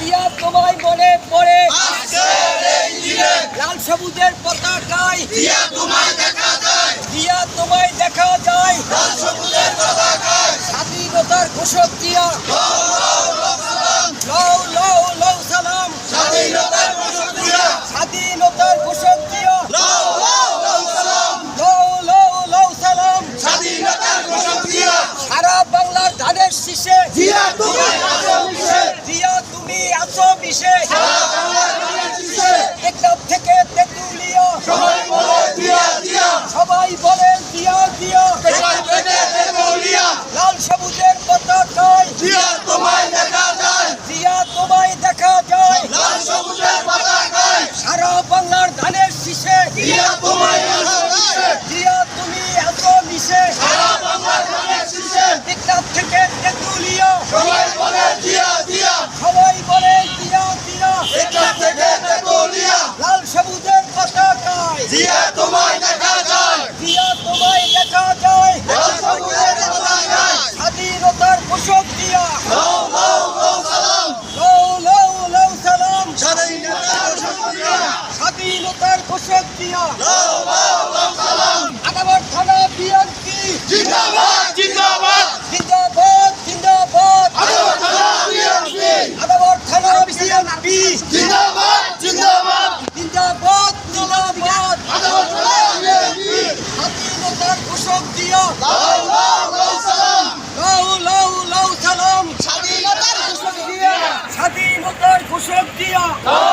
জিয়া তোমায় মনে পড়ে লাল সবুজের পতাকায় জিয়া তোমায় দেখা যায়, জিয়া তোমায় দেখা যায় লাল সবুজের পতাকায়। স্বাধীনতার ঘোষক জিয়া সালাম, লও লও লও সালাম স্বাধীনতার ঘোষক জিয়া। স্বাধীনতার ঘোষক জিয়া লাও লাও লাও সালাম, লও লও লও সালাম স্বাধীনতার ঘোষক জিয়া। সারা বাংলার ধানের শীষে জিয়া তোমায় আছো মিশে, জিয়া তুমি আছো মিশে সারা বাংলার ধানের শীষে। টেকনাফ থেকে তেঁতুলিয়া সবাই বলে জিয়া জিয়া, সবাই বলে জিয়া জিয়া পেটাই পেটে তেতুলিয়া। লাল সবুজের পতাকায় জিয়া তোমায় দেখা যায়, জিয়া তোমায় দেখা যায় লাল সবুজের পতাকায়। সারা বাংলার ধানের শীষে জিয়া তোমায় আছো মিশে, জিয়া তুমি আছো মিশে সারা বাংলার ধানের শীষে। টেকনাফ থেকে তেঁতুলিয়া সবাই বলে জিয়া জিয়া, সবাই বলে জিয়া জিয়া পেটাই পেটে তেতুলিয়া। লাল সবুজের পতাকায় জিয়া তোমায় দেখা যায়, জিয়া তোমায় দেখা যায় লাল সবুজের পতাকায়। স্বাধীনতার ঘোষক জিয়া লাও লাও লাও সালাম, লও লও লও সালাম স্বাধীনতার ঘোষক জিয়া। স্বাধীনতার ঘোষক জিয়া লাও লাও লাও সালাম, আদাবর থানা বিএনপি জিন্দাবাদ জিন্দাবাদ। জিন্দাবাদ জিন্দাবাদ আদালত থানা বিএনপি, আদাবর থানা বিএনপি জিন্দাবাদ জিন্দাবাদ। জিন্দাবাদ জিন্দাবাদ আদালত থানা বিএনপি, স্বাধীনতার ঘোষক জিয়া লাও লাও লাও সালাম, লও লও লও সালাম স্বাধীনতার ঘোষক জিয়া। স্বাধীনতার ঘোষক জিয়া লাও